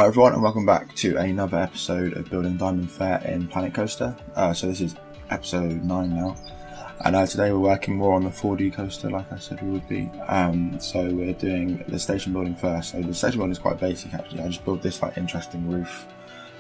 Hi everyone, and welcome back to another episode of Building Diamond Fair in Planet Coaster. So this is episode 9 now, and today we're working more on the 4D coaster like I said we would be. So we're doing the station building first. So the station building is quite basic actually. I just built this like interesting roof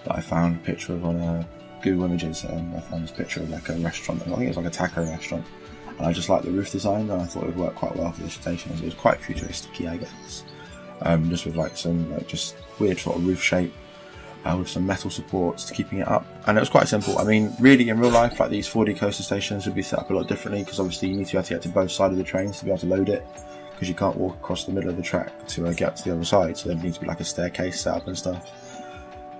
that I found a picture of on Google Images. I found this picture of like a restaurant, I think it was like a taco restaurant, and I just liked the roof design and I thought it would work quite well for this station. So it was quite futuristic-y, I guess. Just with like some like just weird sort of roof shape with some metal supports to keeping it up, and it was quite simple. I mean, really in real life, like these 4D coaster stations would be set up a lot differently because obviously you need to be able to get to both sides of the trains to be able to load it, because you can't walk across the middle of the track to get to the other side. So there needs to be like a staircase set up and stuff.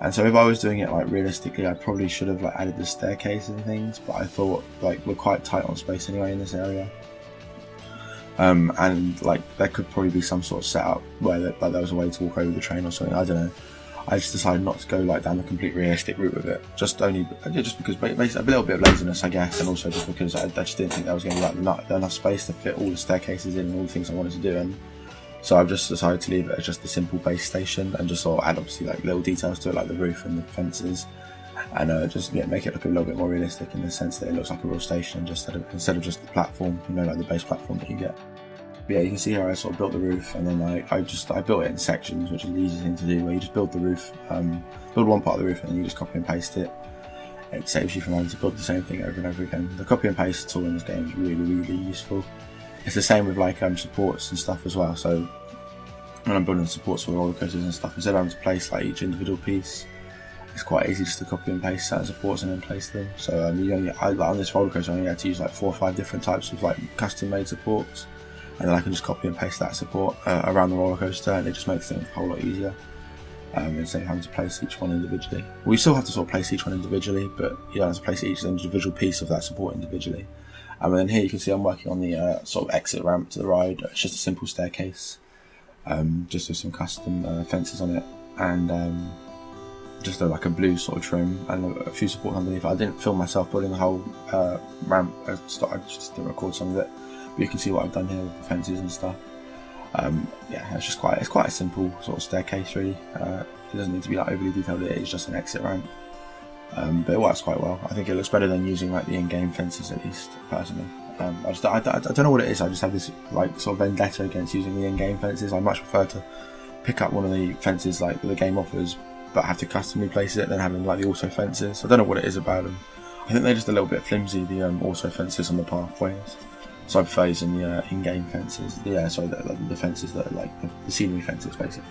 And so if I was doing it like realistically, I probably should have like added the staircase and things, but I thought like we're quite tight on space anyway in this area. And like there could probably be some sort of setup where there was a way to walk over the train or something. I don't know. I just decided not to go like down the complete realistic route with it. Just because basically a little bit of laziness, I guess, and also just because I just didn't think there was going to be like enough space to fit all the staircases in and all the things I wanted to do. And so I've just decided to leave it as just a simple base station and just sort of add obviously like little details to it, like the roof and the fences, and just make it look a little bit more realistic in the sense that it looks like a real station instead of just the platform, like the base platform that you get. But yeah, you can see here I sort of built the roof, and then I built it in sections, which is the easiest thing to do, where you just build the roof, build one part of the roof, and then you just copy and paste it. It saves you from having to build the same thing over and over again. The copy and paste tool in this game is really, really useful. It's the same with like supports and stuff as well. So when I'm building supports for roller coasters and stuff, instead of having to place like each individual piece, it's quite easy just to copy and paste certain supports and then place them. So on this roller coaster I only had to use like 4 or 5 different types of like custom made supports, and then I can just copy and paste that support around the roller coaster, and it just makes things a whole lot easier instead of having to place each one individually. We still have to sort of place each one individually, but you don't have to place each individual piece of that support individually. And then here you can see I'm working on the sort of exit ramp to the ride. It's just a simple staircase, just with some custom fences on it, and just like a blue sort of trim and a few supports underneath. I didn't film myself building the whole ramp. I just didn't record some of it, but you can see what I've done here with the fences and stuff. Yeah, it's quite a simple sort of staircase really. It doesn't need to be like overly detailed. It is just an exit ramp, but it works quite well. I think it looks better than using like the in-game fences, at least personally. I don't know what it is. I just have this like sort of vendetta against using the in-game fences. I much prefer to pick up one of the fences like the game offers, but have to customly place it than having like the auto fences. I don't know what it is about them. I think they're just a little bit flimsy, the auto fences on the pathways. So I prefer using the in-game fences. The fences that are like the scenery fences basically.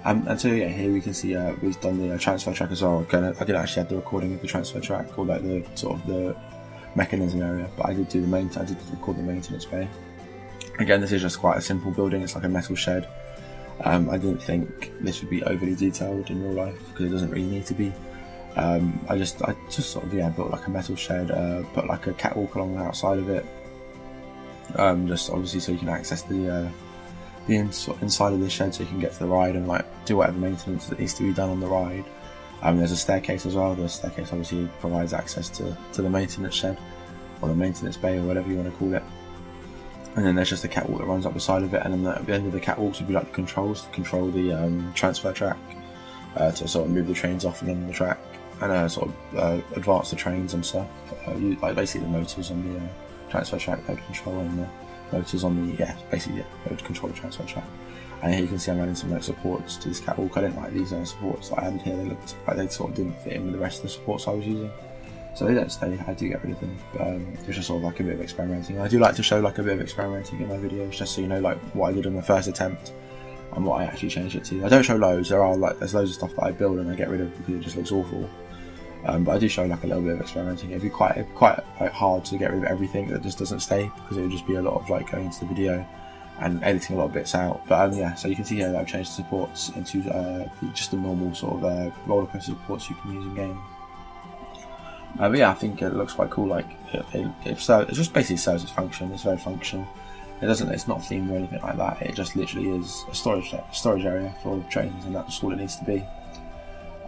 And so yeah, here we can see we've done the transfer track as well. I didn't actually have the recording of the transfer track or like the sort of the mechanism area, but I did record the maintenance bay. Again, this is just quite a simple building. It's like a metal shed. I didn't think this would be overly detailed in real life because it doesn't really need to be. I just sort of built like a metal shed, put like a catwalk along the outside of it, just obviously so you can access the inside of the shed, so you can get to the ride and like do whatever maintenance that needs to be done on the ride. There's a staircase as well. The staircase obviously provides access to the maintenance shed or the maintenance bay or whatever you want to call it. And then there's just a catwalk that runs up the side of it, and then at the end of the catwalks would be like the controls to control the transfer track, to sort of move the trains off and on the track, and sort of advance the trains and stuff. Like basically the motors on the transfer track they would control, and the motors on the they would control the transfer track. And here you can see I'm adding some like supports to this catwalk. I didn't like these supports that I added here. They looked like they sort of didn't fit in with the rest of the supports I was using. So they don't stay, I do get rid of them, but it's just sort of like a bit of experimenting. I do like to show like a bit of experimenting in my videos, just so you know like what I did on the first attempt and what I actually changed it to. I don't show loads. There's loads of stuff that I build and I get rid of because it just looks awful. But I do show like a little bit of experimenting. It'd be quite like hard to get rid of everything that just doesn't stay, because it would just be a lot of like going into the video and editing a lot of bits out. But yeah, so you can see here that I've changed the supports into just the normal sort of roller coaster supports you can use in game. But yeah, I think it looks quite cool. Like it just basically serves its function. It's very functional. It's not themed or anything like that. It just literally is a storage area for trains, and that's all it needs to be.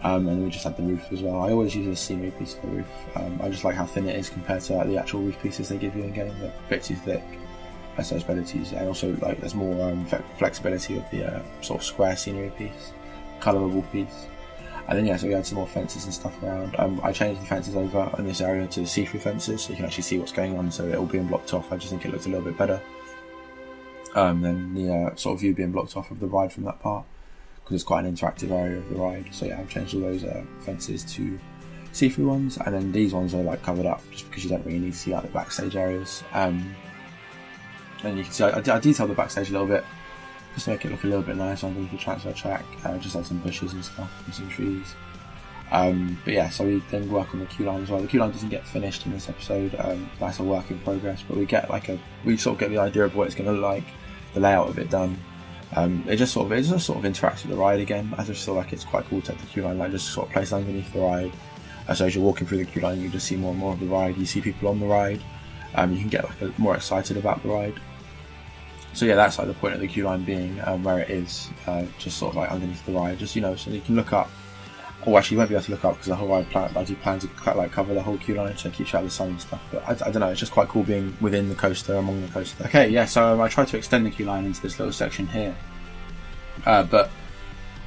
And we just had the roof as well. I always use a scenery piece for the roof. I just like how thin it is compared to like, the actual roof pieces they give you in game. They're a bit too thick, so it's better to use it. And also like there's more flexibility of the sort of square scenery piece. colourable piece. And then so we had some more fences and stuff around. I changed the fences over in this area to see-through fences, so you can actually see what's going on. So it all being blocked off, I just think it looks a little bit better than the sort of view being blocked off of the ride from that part, because it's quite an interactive area of the ride. So I've changed all those fences to see-through ones, and then these ones are like covered up just because you don't really need to see like the backstage areas. And you can see I detailed the backstage a little bit just to make it look a little bit nicer underneath the transfer track. Just had some bushes and stuff and some trees. But so we then work on the queue line as well. The queue line doesn't get finished in this episode. That's a work in progress, but we sort of get the idea of what it's going to look like, the layout of it done. It just sort of interacts with the ride again. I just feel like it's quite cool to have the queue line like just sort of placed underneath the ride. So as you're walking through the queue line, you just see more and more of the ride. You see people on the ride. You can get more excited about the ride. So that's like the point of the queue line being where it is, just sort of like underneath the ride, just so you can look up. Or actually, you won't be able to look up because the whole ride I do plan to cover the whole queue line, so it keeps you out of the sun and stuff. But I don't know, it's just quite cool being within the coaster, among the coaster. Okay, so I tried to extend the queue line into this little section here, but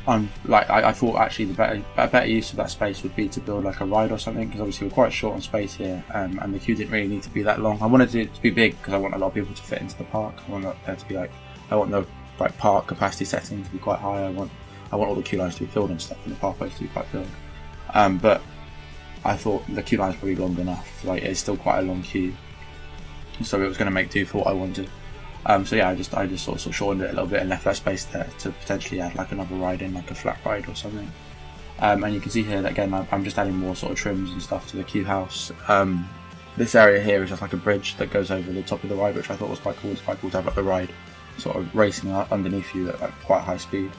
I thought actually a better use of that space would be to build like a ride or something, because obviously we're quite short on space here, and the queue didn't really need to be that long. I wanted it to be big because I want a lot of people to fit into the park. I want there to be I want the park capacity setting to be quite high. I want all the queue lines to be filled and stuff, and the pathways to be quite filled. But I thought the queue line is probably long enough. Like, it's still quite a long queue, so it was going to make do for what I wanted. I just sort of shortened it a little bit and left that space there to potentially add like another ride in, like a flat ride or something. And you can see here that again I'm just adding more sort of trims and stuff to the queue house. This area here is just like a bridge that goes over the top of the ride, which I thought was quite cool. It's quite cool to have like the ride sort of racing underneath you at like quite high speed.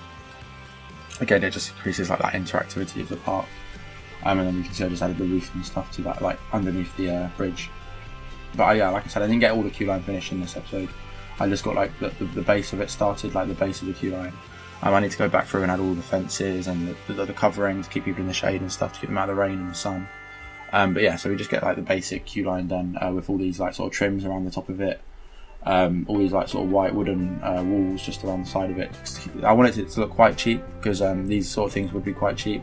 Again, it just increases like that interactivity of the park. And then you can see I just added the roof and stuff to that, like underneath the bridge. But like I said, I didn't get all the queue line finished in this episode. I just got like the base of it started, like the base of the queue line. I need to go back through and add all the fences and the covering to keep people in the shade and stuff, to keep them out of the rain and the sun. So we just get like the basic queue line done with all these like sort of trims around the top of it. All these like sort of white wooden walls just around the side of it. I wanted it to look quite cheap because these sort of things would be quite cheap.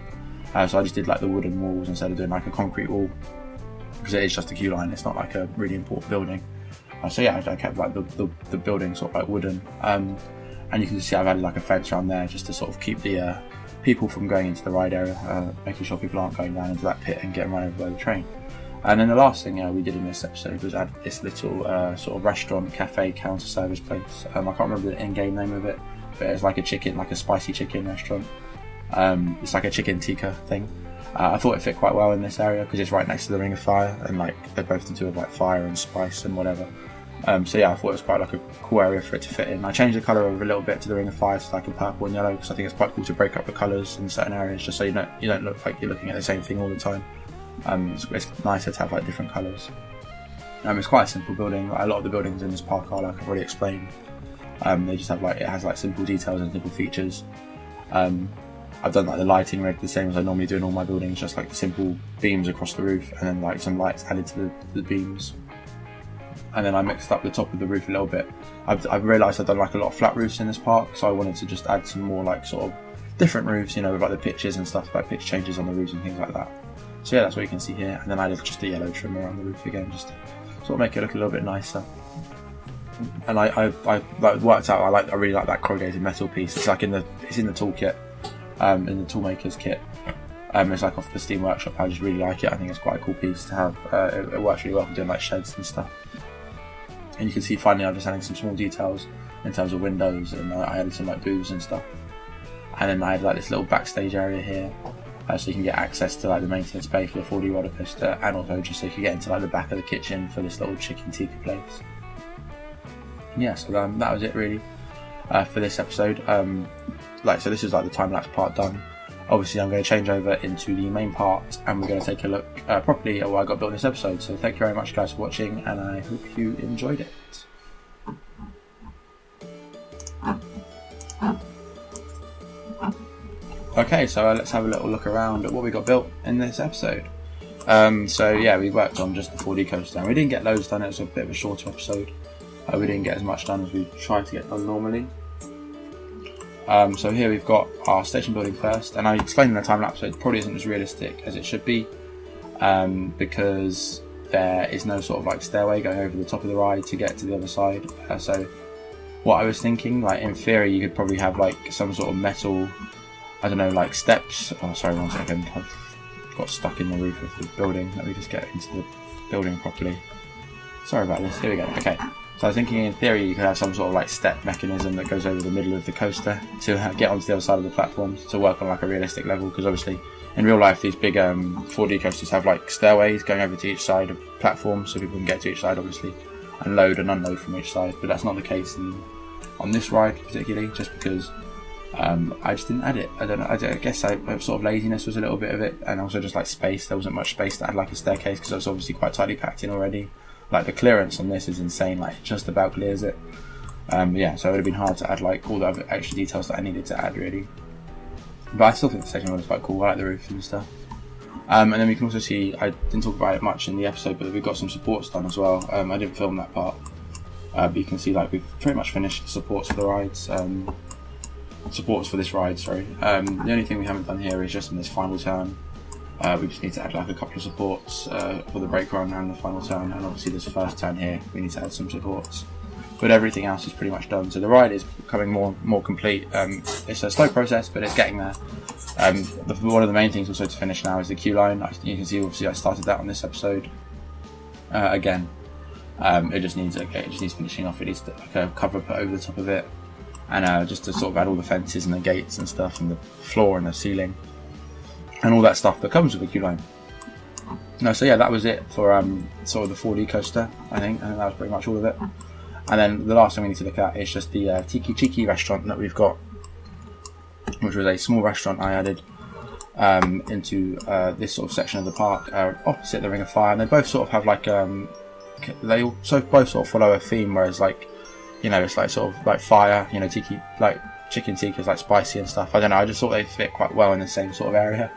So I just did like the wooden walls instead of doing like a concrete wall, because it is just a queue line. It's not like a really important building. I kept like the building sort of like wooden, and you can see I've added like a fence around there just to sort of keep the people from going into the ride area, making sure people aren't going down into that pit and getting run over by the train. And then the last thing we did in this episode was add this little sort of restaurant, cafe, counter service place. I can't remember the in-game name of it, but it's like a spicy chicken restaurant. It's like a chicken tikka thing. I thought it fit quite well in this area because it's right next to the Ring of Fire, and like they're both into like fire and spice and whatever. I thought it was quite like a cool area for it to fit in. I changed the colour of a little bit to the Ring of Fire to like a purple and yellow, because I think it's quite cool to break up the colours in certain areas, just so you don't look like you're looking at the same thing all the time. It's nicer to have like different colours. It's quite a simple building. Like, a lot of the buildings in this park are, like I've already explained. They just have it has like simple details and simple features. I've done like the lighting rig the same as I normally do in all my buildings, just like the simple beams across the roof and then like some lights added to the beams. And then I mixed up the top of the roof a little bit. I've realised I've done like a lot of flat roofs in this park, so I wanted to just add some more like sort of different roofs, with like the pitches and stuff, like pitch changes on the roofs and things like that. So that's what you can see here. And then I did just a yellow trim around the roof again, just to sort of make it look a little bit nicer. And I worked out I really like that corrugated metal piece. It's in the toolkit, in the toolmaker's kit. It's like off the Steam Workshop. I just really like it. I think it's quite a cool piece to have. It works really well for doing like sheds and stuff. And you can see finally I'm just adding some small details in terms of windows, and I added some like booths and stuff. And then I had like this little backstage area here, so you can get access to like the maintenance bay for the 4D roller coaster, and also just so you can get into like the back of the kitchen for this little chicken tikka place. So that was it really for this episode. So this is like the time lapse part done. Obviously I'm going to change over into the main part, and we're going to take a look properly at what I got built in this episode. So thank you very much guys for watching, and I hope you enjoyed it. Okay, so let's have a little look around at what we got built in this episode. We worked on just the 4D coaster, and we didn't get loads done. It was a bit of a shorter episode. We didn't get as much done as we tried to get done normally. So here we've got our station building first, and I explained in the time lapse that it probably isn't as realistic as it should be, because there is no sort of like stairway going over the top of the ride to get to the other side. So what I was thinking, like in theory, you could probably have like some sort of metal, I don't know, like steps. Oh, sorry, 1 second. I've got stuck in the roof of the building. Let me just get into the building properly. Sorry about this. Here we go. Okay. So I was thinking in theory you could have some sort of like step mechanism that goes over the middle of the coaster to get onto the other side of the platforms to work on like a realistic level, because obviously in real life these big 4D coasters have like stairways going over to each side of platforms so people can get to each side obviously and load and unload from each side, but that's not the case on this ride particularly, just because I just didn't add it. I don't know, I guess sort of laziness was a little bit of it, and also just like space. There wasn't much space to add like a staircase because it was obviously quite tightly packed in already. Like the clearance on this is insane, like it just about clears it. Yeah, so it would have been hard to add like all the other extra details that I needed to add really. But I still think the station was quite cool. I like the roof and stuff. And then we can also see, I didn't talk about it much in the episode, but we've got some supports done as well. I didn't film that part, but you can see like we've pretty much finished the supports for the rides. Supports for this ride, sorry. The only thing we haven't done here is just in this final turn. We just need to add like a couple of supports for the brake run and the final turn, and obviously this first turn here we need to add some supports. But everything else is pretty much done, so the ride is becoming more complete. It's a slow process, but it's getting there. One of the main things also to finish now is the queue line. You can see obviously I started that on this episode. Again, it just needs finishing off. It needs like a cover put over the top of it, and just to sort of add all the fences and the gates and stuff, and the floor and the ceiling, and all that stuff that comes with the queue line. No, so yeah, that was it for sort of the 4D coaster. I think that was pretty much all of it. And then the last thing we need to look at is just the Tiki Chiki restaurant that we've got, which was a small restaurant I added into this sort of section of the park opposite the Ring of Fire. And they both sort of have like both sort of follow a theme, whereas like, you know, it's like sort of like fire, you know, tiki, like chicken tikka is like spicy and stuff. I don't know, I just thought they fit quite well in the same sort of area.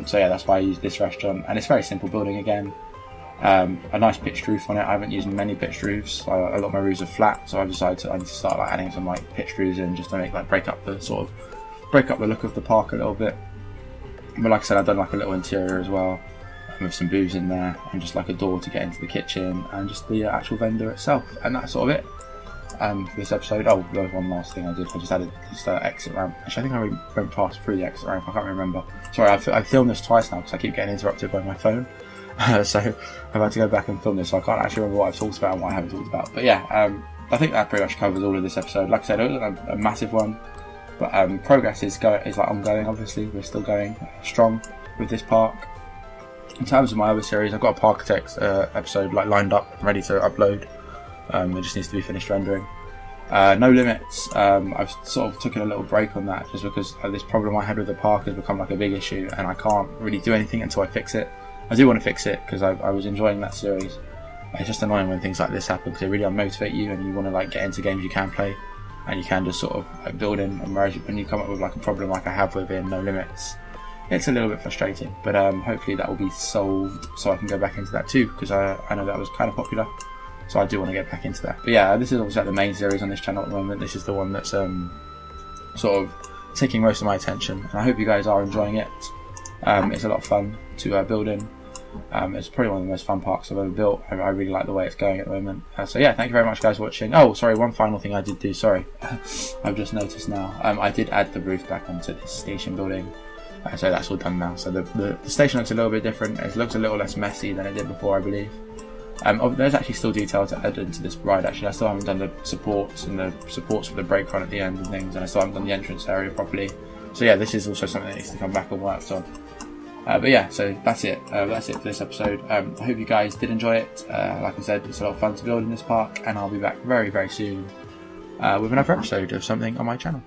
So yeah, that's why I used this restaurant, and it's very simple building again. A nice pitched roof on it. I haven't used many pitched roofs. A lot of my roofs are flat, so I decided I need to start like adding some like pitched roofs in, just to make like break up the look of the park a little bit. But like I said, I've done like a little interior as well, with some booths in there, and just like a door to get into the kitchen, and just the actual vendor itself, and that's sort of it for this episode. Oh, there was one last thing I did. I just added this exit ramp. Actually, I think I went past through the exit ramp. I can't remember. Sorry, I've filmed this twice now because I keep getting interrupted by my phone. So I've had to go back and film this, so I can't actually remember what I've talked about and what I haven't talked about. But yeah, I think that pretty much covers all of this episode. Like I said, it wasn't a massive one, but progress is like ongoing. Obviously, we're still going strong with this park. In terms of my other series, I've got a Parkitect episode like lined up, ready to upload. It just needs to be finished rendering. No Limits, I've sort of taken a little break on that just because this problem I had with the park has become like a big issue, and I can't really do anything until I fix it. I do want to fix it because I was enjoying that series. It's just annoying when things like this happen because they really unmotivate you, and you want to like get into games you can play, and you can just sort of like build in. And whereas when you come up with like a problem like I have within No Limits, it's a little bit frustrating. But hopefully that will be solved so I can go back into that too, because I know that was kind of popular, so I do want to get back into that. But yeah, this is obviously like the main series on this channel at the moment. This is the one that's sort of taking most of my attention, and I hope you guys are enjoying it. It's a lot of fun to build in. It's probably one of the most fun parks I've ever built. I really like the way it's going at the moment. So yeah, thank you very much guys for watching. Oh, sorry, one final thing I did do, sorry. I've just noticed now. I did add the roof back onto this station building. So that's all done now. So the station looks a little bit different. It looks a little less messy than it did before, I believe. There's actually still detail to add into this ride actually. I still haven't done the supports and the supports for the brake run at the end and things, and I still haven't done the entrance area properly. So yeah, this is also something that needs to come back and worked on. But yeah, so that's it. That's it for this episode. I hope you guys did enjoy it. Like I said, it's a lot of fun to build in this park, and I'll be back very, very soon with another episode of something on my channel.